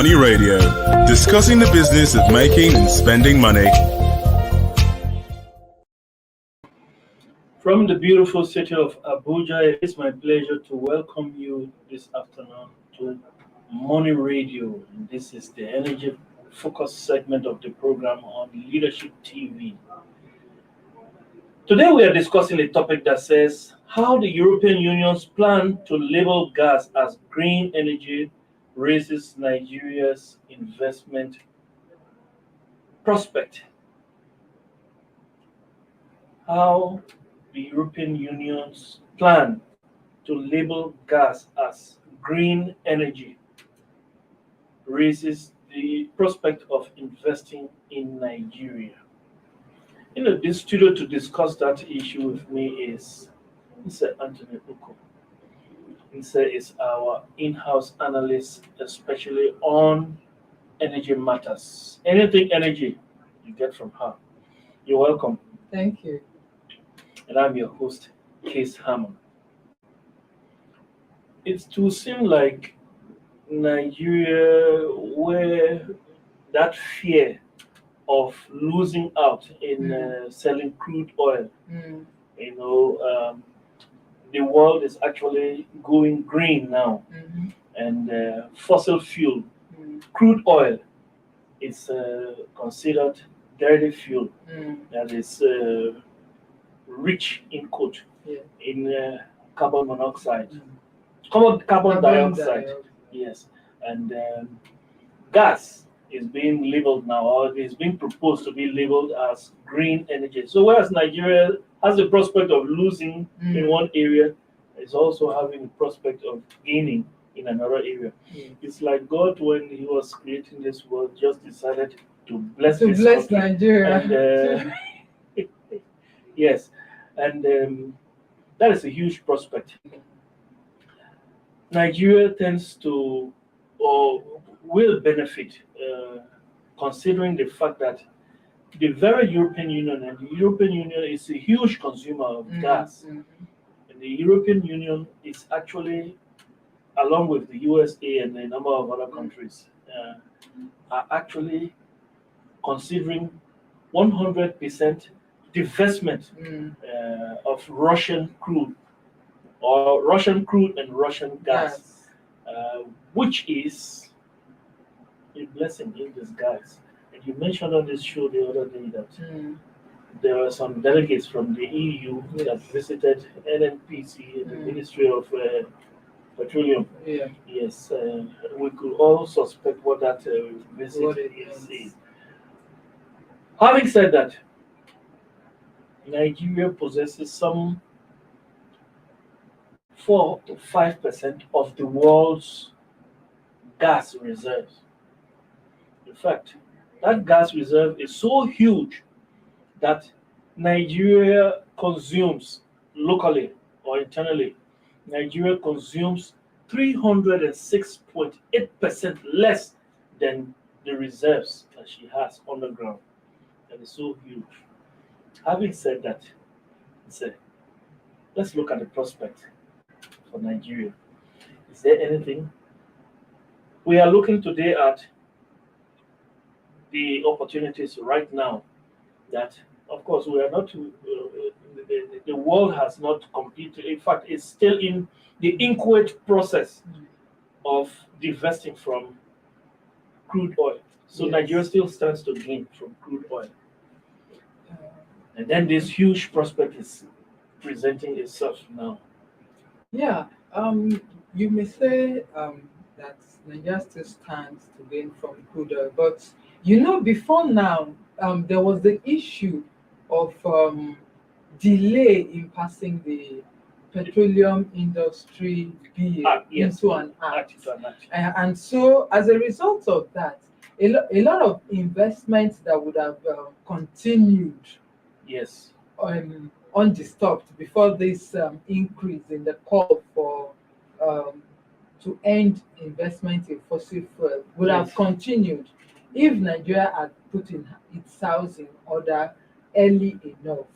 Money Radio, discussing the business of making and spending money. From the beautiful city of Abuja, it is my pleasure to welcome you this afternoon to Money Radio. And this is the energy focus segment of the program on Leadership TV. Today we are discussing a topic that says how the European Union's plan to label gas as green energy raises Nigeria's investment prospect. How the European Union's plan to label gas as green energy raises the prospect of investing in Nigeria. In this studio to discuss that issue with me is Mr. Anthony Uko. Mr. is our in-house analyst, especially on energy matters. Anything energy you get from her. You're welcome. Thank you. And I'm your host, Case Hammond. It to seem like Nigeria, where that fear of losing out in selling crude oil, the world is actually going green now, and fossil fuel, crude oil, is considered dirty fuel that is rich in in carbon monoxide, carbon dioxide, yes, and gas is being labeled now, or is being proposed to be labeled as green energy. So whereas Nigeria has the prospect of losing in one area, it's also having the prospect of gaining in another area. It's like God, when He was creating this world, just decided to bless Nigeria. And, yes, and that is a huge prospect. Nigeria tends to, or will benefit, considering the fact that the very European Union, and the European Union is a huge consumer of gas. And the European Union is actually, along with the USA and a number of other countries, are actually considering 100% divestment of Russian crude, or Russian crude and Russian gas, which is a blessing in disguise. And you mentioned on this show the other day that there were some delegates from the EU that visited NNPC and the Ministry of Petroleum. Yes, we could all suspect what that visit is. Having said that, Nigeria possesses some 4 to 5% of the world's gas reserves. In fact, that gas reserve is so huge that Nigeria consumes locally or internally, Nigeria consumes 306.8% less than the reserves that she has underground. That is so huge. Having said that, let's look at the prospect for Nigeria. Is there anything? We are looking today at the opportunities right now that, of course, we are not, the world has not completed. In fact, it's still in the inchoate process of divesting from crude oil. So Nigeria still stands to gain from crude oil. And then this huge prospect is presenting itself now. Yeah, you may say that Nigeria still stands to gain from crude oil, but before now, there was the issue of delay in passing the petroleum industry bill into an act. And so, as a result of that, a lot of investments that would have continued undisturbed before this increase in the call for to end investment in fossil fuel would have continued if Nigeria had put in its house in order early enough.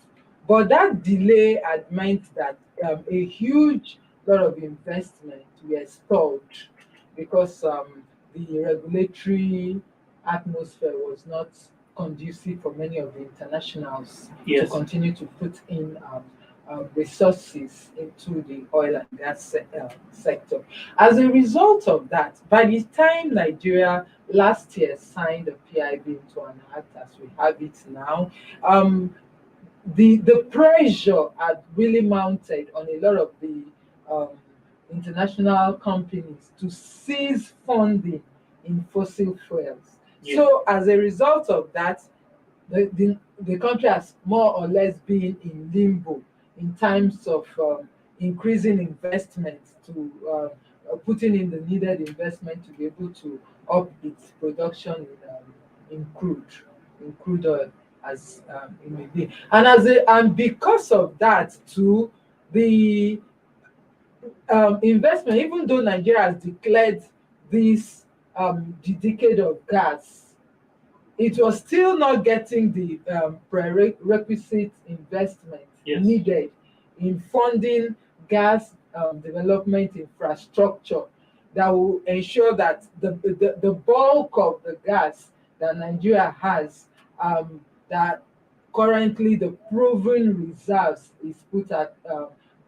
But that delay had meant that a huge lot of investment were stalled because the regulatory atmosphere was not conducive for many of the internationals Yes. to continue to put in resources into the oil and gas sector. As a result of that, by the time Nigeria last year signed the PIB into an act as we have it now, the pressure had really mounted on a lot of the um, international companies to cease funding in fossil fuels. Yeah. So as a result of that, the country has more or less been in limbo in terms of increasing investment to putting in the needed investment to be able to up its production in crude oil as it may be. And because of that too, the investment, even though Nigeria has declared this the decade of gas, it was still not getting the prerequisite investment Yes. needed in funding gas development infrastructure that will ensure that the bulk of the gas that Nigeria has, that currently the proven reserves is put at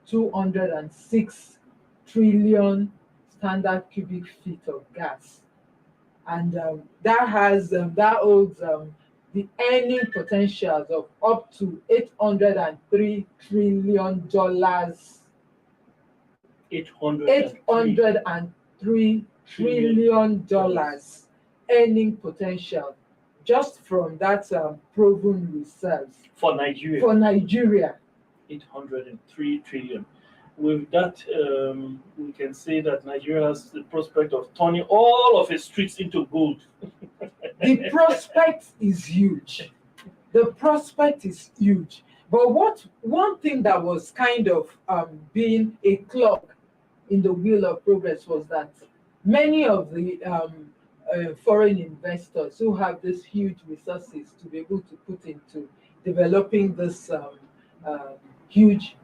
206 trillion standard cubic feet of gas. And that holds the earning potentials of up to $803 trillion. $803 trillion earning potential just from that proven reserves For Nigeria. for Nigeria. 803 trillion. With that, we can say that Nigeria has the prospect of turning all of its streets into gold. The prospect is huge. The prospect is huge. But one thing that was kind of being a clog in the wheel of progress was that many of the foreign investors who have these huge resources to be able to put into developing this huge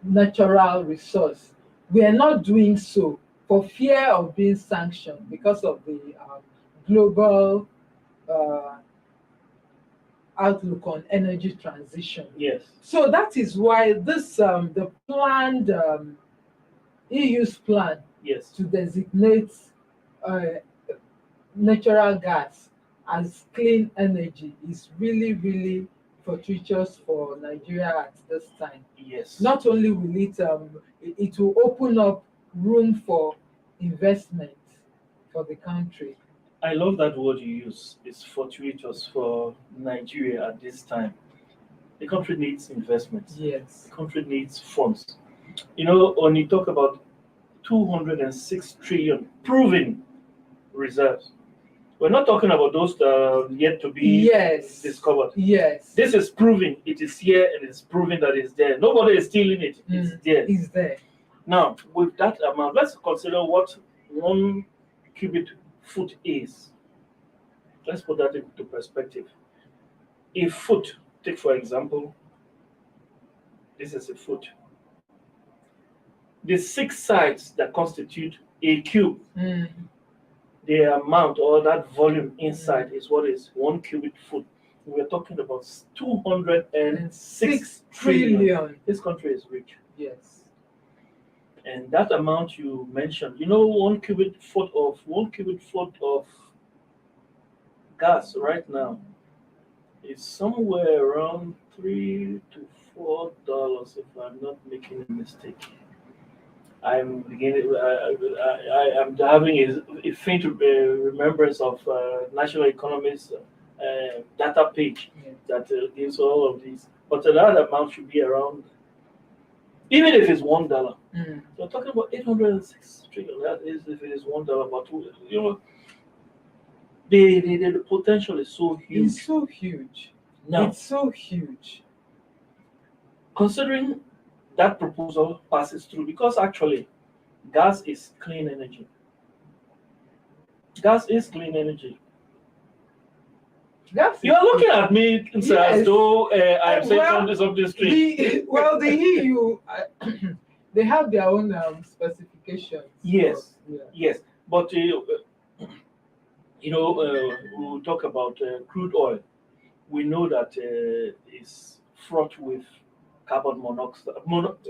natural resource, we are not doing so for fear of being sanctioned because of the global outlook on energy transition. Yes. So that is why this the planned EU's plan Yes. to designate natural gas as clean energy is really, really fortuitous for Nigeria at this time. Yes. Not only will it will open up room for investment for the country. I love that word you use. It's fortuitous for Nigeria at this time. The country needs investment. Yes. The country needs funds. You know, when you talk about 206 trillion proven reserves, we're not talking about those that are yet to be discovered. Yes. This is proving it is here and it's proving that it's there. Nobody is stealing it. It's there. It's there. Now, with that amount, let's consider what 1 cubic foot is. Let's put that into perspective. A foot, take for example, this is a foot. The 6 sides that constitute a cube, the amount or that volume inside is what is 1 cubic foot. We're talking about 206 trillion. This country is rich. Yes. And that amount you mentioned, you know, 1 cubic foot of gas right now is somewhere around $3 to $4, if I'm not making a mistake. I'm beginning. I'm having a faint remembrance of National Economist data page that gives all of these. But that amount should be around, even if it's $1. We're talking about 806 trillion. That is, if it is $1, but you know, the potential is so huge. It's so huge. Now, It's so huge. Considering that proposal passes through, because actually gas is clean energy. Gas is clean energy. You are looking at me as though I am saying something strange. The EU, they have their own specification specifications. Yes, Yeah. yes. But we'll talk about crude oil. We know that it's fraught with carbon monoxide,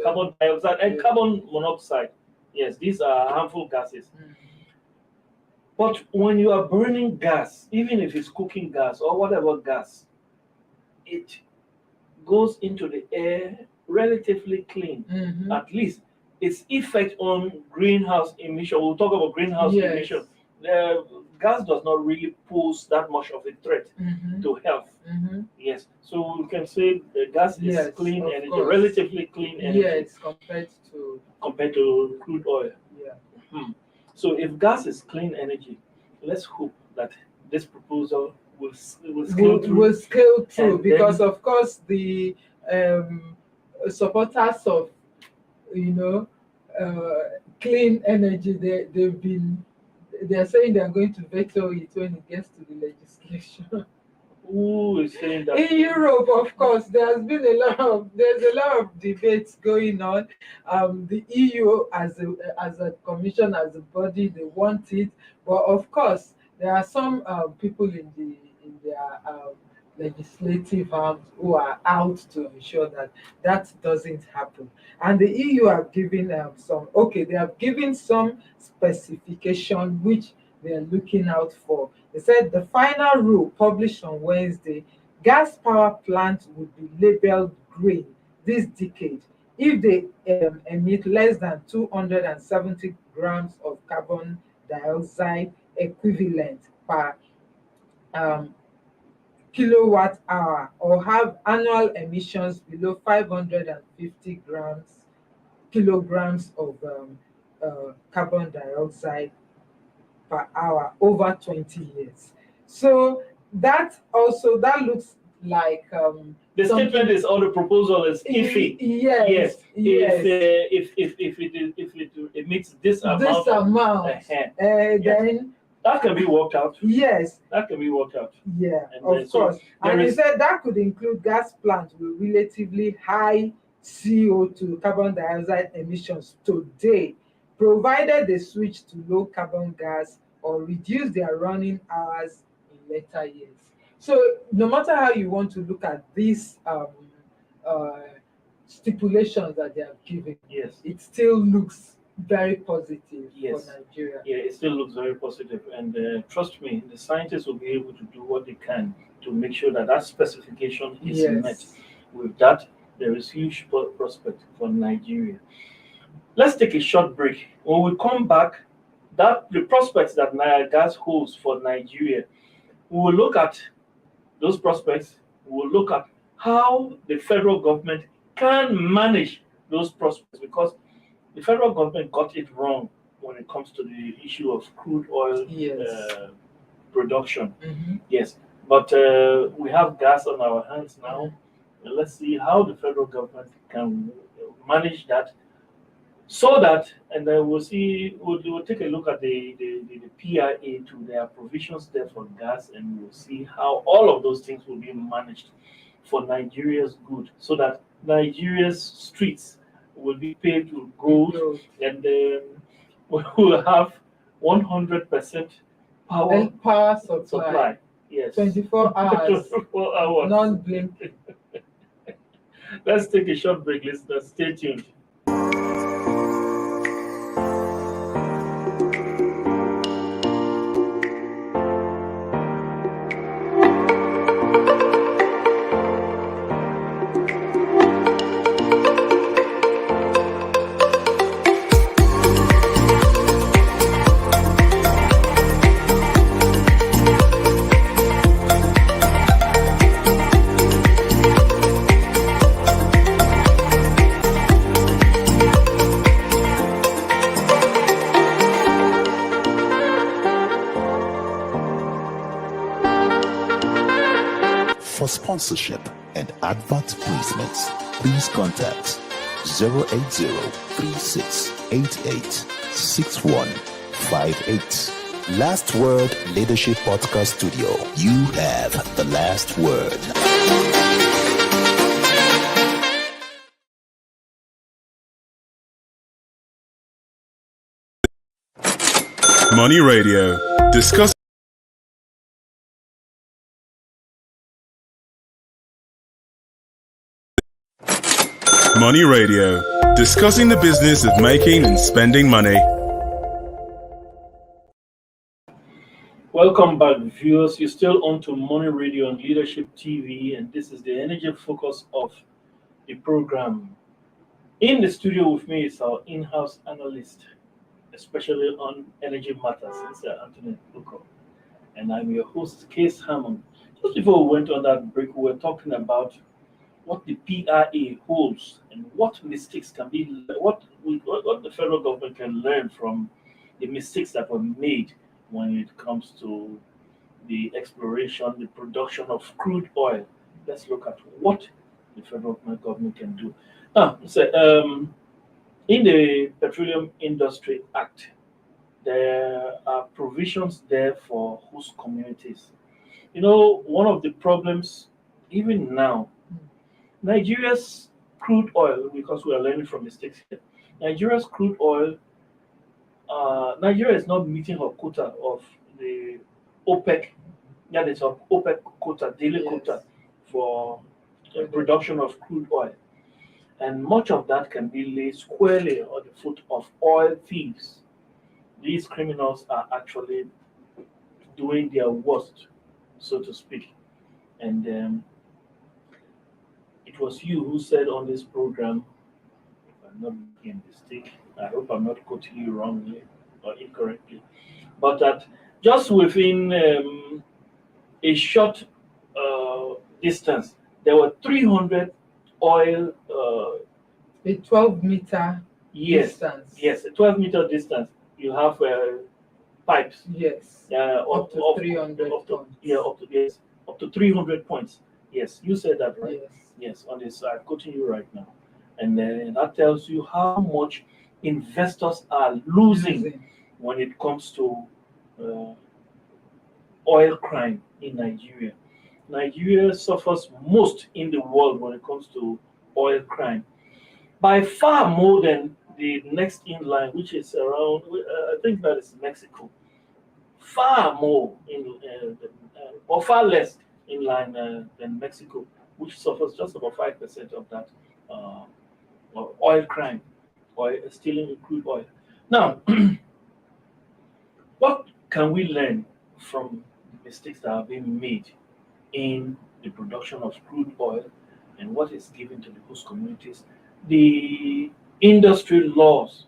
carbon dioxide, and Yeah. carbon monoxide. Yes, these are harmful gases. Mm. But when you are burning gas, even if it's cooking gas or whatever gas, it goes into the air relatively clean. Mhm. At least its effect on greenhouse emission. We'll talk about greenhouse Yes. emission. Gas does not really pose that much of a threat Mhm. to health. Mhm. Yes, so we can say the gas Yes, is clean of energy, course. relatively clean energy Yes, compared to crude oil. yeah. So if gas is clean energy, let's hope that this proposal will scale through. Will scale through and because then- of course the supporters of you know clean energy they're saying they're going to veto it when it gets to the legislation. Who is saying that? In Europe, of course, there's a lot of debates going on. The EU as a commission, as a body, they want it, but of course, there are some people in their legislative arms who are out to ensure that that doesn't happen. And the EU have given they have given some specification which they are looking out for. They said the final rule published on Wednesday, gas power plants would be labeled green this decade if they emit less than 270 grams of carbon dioxide equivalent per um, kilowatt hour or have annual emissions below 550 kilograms of carbon dioxide per hour over 20 years. So that looks like The something. statement is, or the proposal is iffy. Yes, yes. If it emits this amount, This amount, then that can be worked out. yes, That can be worked out. yeah, And of then, so course. there And he is- said that could include gas plants with relatively high CO2 carbon dioxide emissions today, provided they switch to low carbon gas or reduce their running hours in later years. So no matter how you want to look at these uh, stipulations that they have given, Yes. it still looks very positive Yes. for Nigeria. Yeah, it still looks very positive, and trust me, the scientists will be able to do what they can to make sure that that specification is Yes. met. With that, there is huge prospect for Nigeria. Let's take a short break. When we come back, the prospects that gas holds for Nigeria, we will look at those prospects. We will look at how the federal government can manage those prospects, because the federal government got it wrong when it comes to the issue of crude oil Yes. production. Mhm. Yes, but we have gas on our hands now. And let's see how the federal government can manage that, so that, and then we'll take a look at the PIA to their provisions there for gas, and we'll see how all of those things will be managed for Nigeria's good, so that Nigeria's streets will be paved with gold, Gold. and we will have 100% power And power supply. Yes. 24 hours, 24 hours. non-blinking. Let's take a short break, listeners. Stay tuned. For sponsorship and advert placements, please contact 080-3688-6158. Last Word Leadership Podcast Studio. You have the last word. Money Radio. Discuss. Money Radio. Discussing the business of making and spending money. Welcome back, viewers. You're still on to Money Radio on Leadership TV, and this is the energy focus of the program. In the studio with me is our in-house analyst, especially on energy matters, Mr. Anthony Luko. And I'm your host, Case Hammond. Just before we went on that break, we were talking about what the PRA holds and what mistakes can be, what the federal government can learn from the mistakes that were made when it comes to the exploration, the production of crude oil. Let's look at what the federal government can do. Now, in the Petroleum Industry Act, there are provisions there for host communities. You know, one of the problems, even now, Nigeria's crude oil, because we are learning from mistakes here, Nigeria's crude oil, Nigeria is not meeting her quota of the OPEC, that is of OPEC quota, daily quota for the production of crude oil. And much of that can be laid squarely on the foot of oil thieves. These criminals are actually doing their worst, so to speak. And it was you who said on this program, if I'm not making a mistake, I hope I'm not quoting you wrongly or incorrectly, but that just within a short distance, there were 300 oil. A 12-meter distance. Yes, a 12-meter distance. You have pipes. Yes. Up to 300 tons. Yeah, up to 300 points. Yes, you said that, right? Yes. Yes, on this, I'm quoting you right now. And that tells you how much investors are losing when it comes to oil crime in Nigeria. Nigeria suffers most in the world when it comes to oil crime, by far more than the next in line, which is around, I think that is Mexico. Far more or far less in line than Mexico, which suffers just about 5% of that oil crime, or stealing crude oil. Now, what can we learn from the mistakes that are being made in the production of crude oil and what is given to the host communities? The industry laws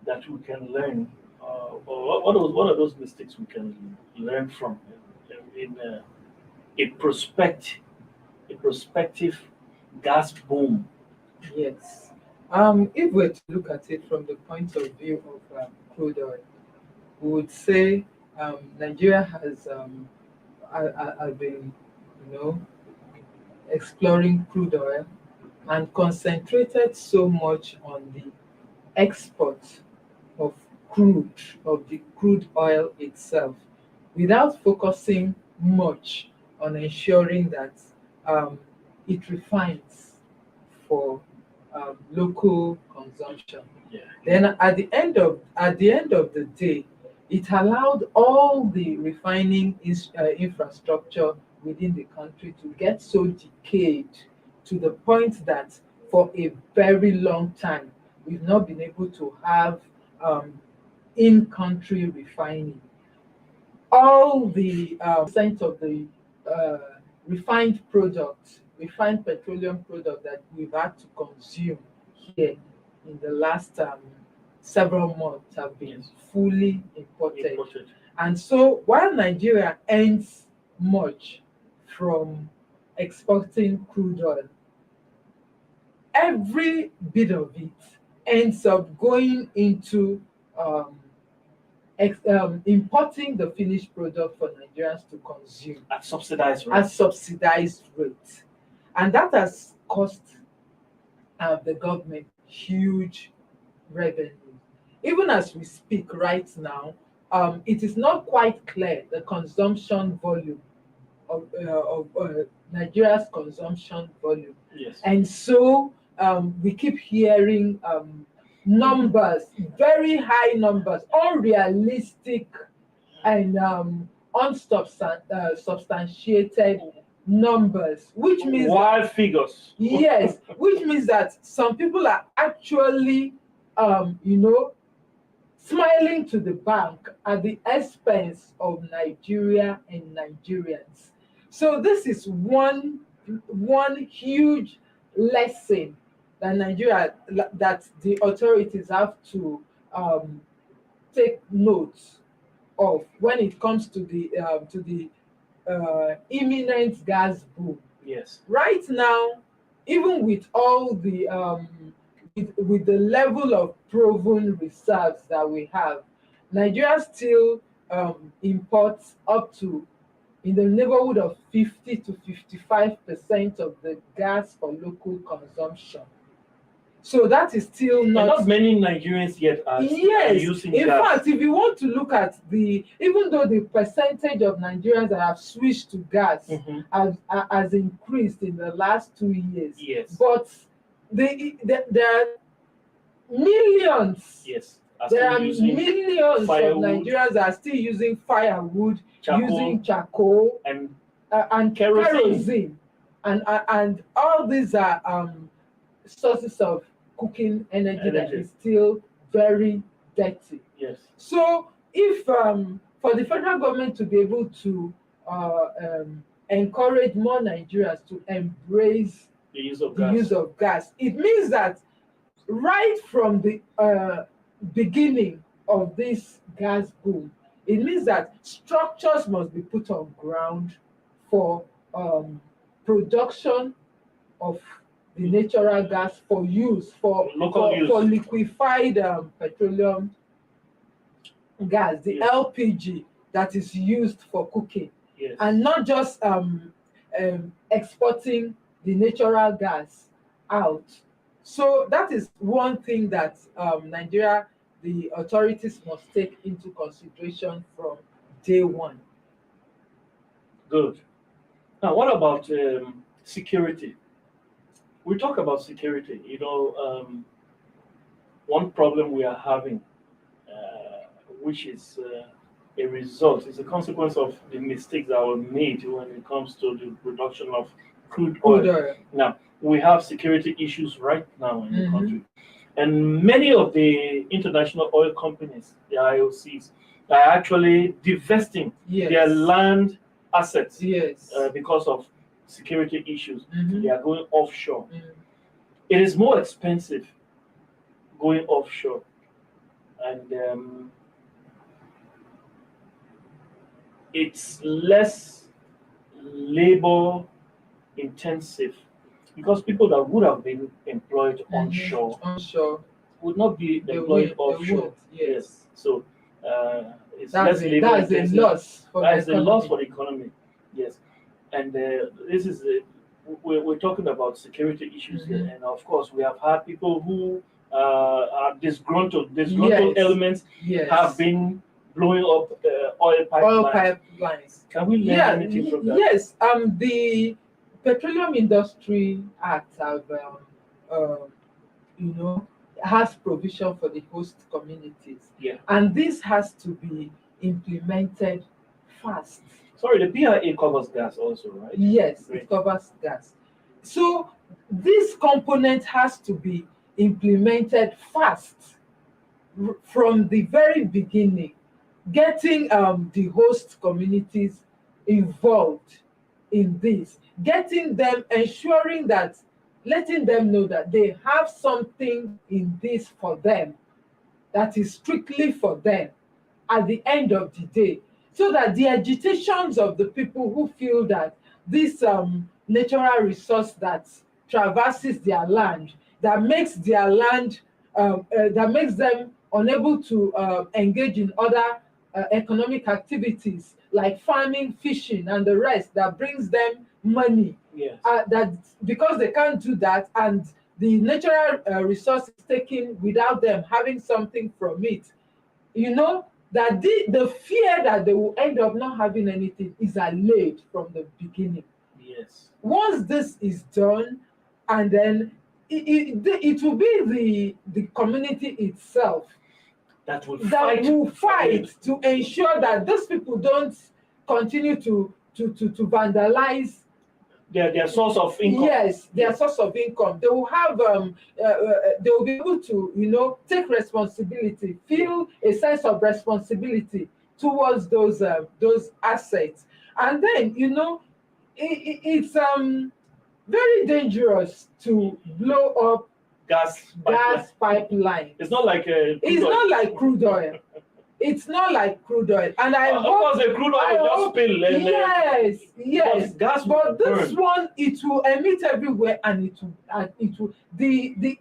that we can learn, what are those mistakes we can learn from in a prospective gas boom? Yes. If we're to look at it from the point of view of crude oil, we would say Nigeria has been, exploring crude oil and concentrated so much on the export of the crude oil itself, without focusing much on ensuring that it refines for local consumption. Yeah. Then at the end of the day, it allowed all the refining infrastructure within the country to get so decayed to the point that for a very long time we've not been able to have in-country refining. All the percent of the refined petroleum product that we've had to consume here in the last several months have been fully imported. And so while Nigeria earns much from exporting crude oil, every bit of it ends up going into importing the finished product for Nigerians to consume at subsidized rates. And that has cost the government huge revenue. Even as we speak right now, it is not quite clear the consumption volume of Nigeria's consumption volume. Yes. And so we keep hearing numbers, very high numbers, unrealistic and unsubstantiated numbers, which means wild figures. yes, which means that some people are actually, smiling to the bank at the expense of Nigeria and Nigerians. So this is one huge lesson that that the authorities have to take note of when it comes to the imminent gas boom. Yes. Right now, even with all the with the level of proven reserves that we have, Nigeria still imports up to in the neighborhood of 50 to 55% of the gas for local consumption. So that is still not many Nigerians yet are using gas. In fact, if you want to look at even though the percentage of Nigerians that have switched to gas has increased in the last 2 years, yes, but there are millions. Yes, there are millions firewood, of Nigerians that are still using firewood, using charcoal, and kerosene, and all these are sources of cooking energy that is still very dirty. Yes. So if for the federal government to be able to encourage more Nigerians to embrace the use of gas, it means that right from the beginning of this gas boom, it means that structures must be put on ground for production of the natural gas for use for liquefied petroleum gas, the LPG that is used for cooking, and not just exporting the natural gas out. So that is one thing that Nigeria, the authorities must take into consideration from day one. Good. Now, what about security? We talk about security. One problem we are having, which is a consequence of the mistakes that were made when it comes to the production of crude oil. Now, we have security issues right now in the country. And many of the international oil companies, the IOCs, are actually divesting their land assets because of security issues. They are going offshore. It is more expensive going offshore, and it's less labor intensive because people that would have been employed onshore would not be employed offshore. Yes. So it's less labor intensive. That's a loss for the economy. Yes. And this is we're talking about security issues here, and of course we have had people who are disgruntled elements have been blowing up oil pipelines. Can we learn anything from that? Yes. The Petroleum Industry Act has provision for the host communities, and this has to be implemented fast. Sorry, the PIA covers gas also, right? Yes, it covers gas. So this component has to be implemented fast from the very beginning, getting the host communities involved in this, ensuring that, letting them know that they have something in this for them, that is strictly for them at the end of the day, so that the agitations of the people who feel that this natural resource that traverses their land, that makes their land, that makes them unable to engage in other economic activities like farming, fishing, and the rest, that brings them money. That because they can't do that, and the natural resource is taken without them having something from it, that the fear that they will end up not having anything is allayed from the beginning. Yes. Once this is done, and then it will be the community itself that will fight to ensure that those people don't continue to vandalize their source of income. Yes, their source of income. They will have they will be able to take responsibility, feel a sense of responsibility towards those assets. And then it's very dangerous to blow up gas pipeline. It's not like crude oil. It's not like crude oil, and I hope. Of course, the crude oil will just spill. Yes. Gas but this burn. one, it will emit everywhere, and it will the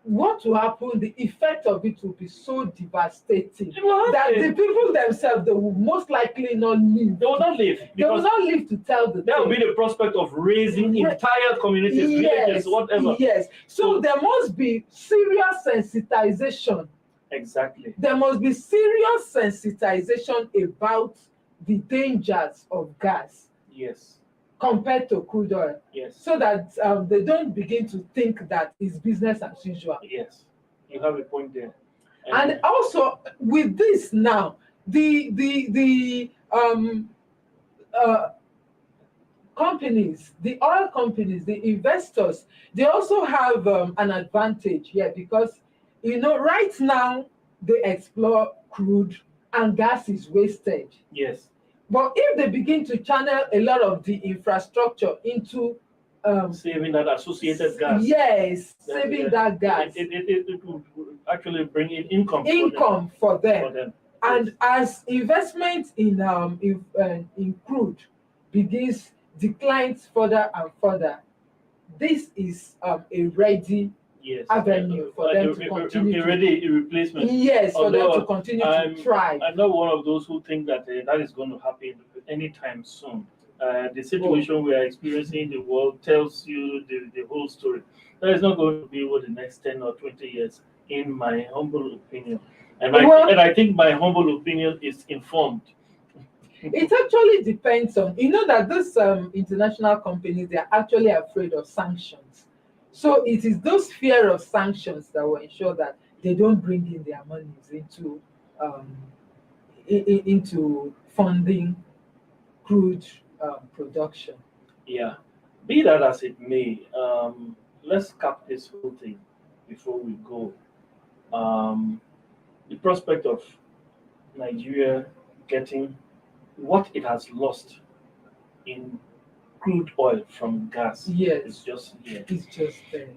what will happen? The effect of it will be so devastating that the people themselves, they will most likely not live. They will not live. They will not live to tell the there will be the prospect of raising entire communities, villages, whatever. Yes. So there must be serious sensitization. Exactly. There must be serious sensitization about the dangers of gas. Yes. Compared to crude oil. Yes. So that they don't begin to think that it's business as usual. Yes. You have a point there. And also with this now, the companies, the oil companies, the investors, they also have an advantage here because right now they explore crude and gas is wasted. Yes. But if they begin to channel a lot of the infrastructure into saving that associated gas. Yes, saving that gas. It will actually bring in income for them. And yes. As investment in crude declines further and further, this is a ready avenue for them to continue. A replacement. Yes, for them to continue to thrive. I'm not one of those who think that that is going to happen anytime soon. The situation we are experiencing in the world tells you the whole story. That is not going to be over the next 10 or 20 years, in my humble opinion. And I think my humble opinion is informed. It actually depends on, that these international companies, they are actually afraid of sanctions. So it is those fear of sanctions that will ensure that they don't bring in their monies into funding crude production. Yeah, be that as it may, let's cap this whole thing before we go. The prospect of Nigeria getting what it has lost in crude oil from gas is just here. It's just there.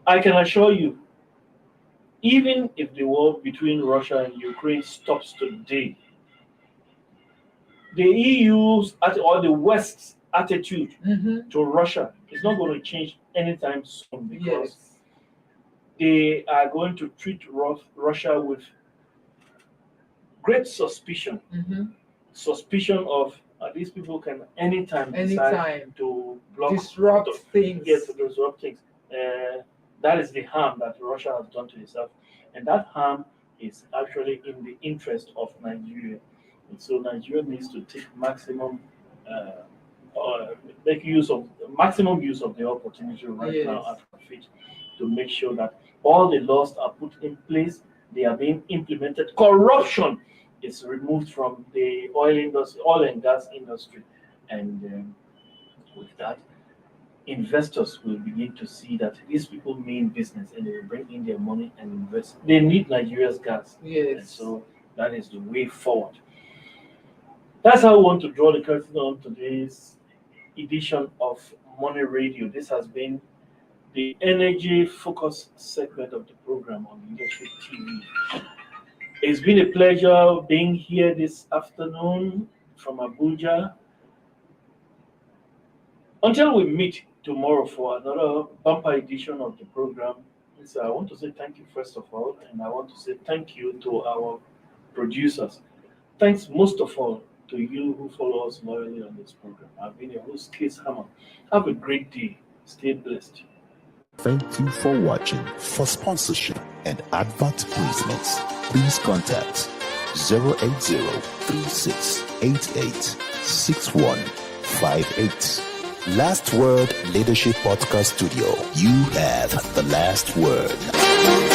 I can assure you, even if the war between Russia and Ukraine stops today, the EU's or the West's attitude to Russia is not going to change anytime soon because they are going to treat Russia with great suspicion. Suspicion of these people can anytime decide to disrupt things. Yes, to disrupt things. That is the harm that Russia has done to itself, and that harm is actually in the interest of Nigeria. And so Nigeria needs to take maximum use of the opportunity right now at our feet to make sure that all the laws are put in place, they are being implemented. Corruption is removed from the oil and gas industry, and with that, investors will begin to see that these people mean business and they will bring in their money and invest. They need Nigeria's gas, and so that is the way forward. That's how I want to draw the curtain on today's edition of Money Radio. This has been the energy focus segment of the program on Leadership TV. It's been a pleasure being here this afternoon from Abuja. Until we meet tomorrow for another bumper edition of the program, so I want to say thank you first of all, and I want to say thank you to our producers. Thanks most of all to you who follow us loyally on this program. I've been your host, Case Hammer. Have a great day. Stay blessed. Thank you for watching. For sponsorship and advert placements, please contact 080-3688-6158. Last Word Leadership Podcast Studio. You have the last word.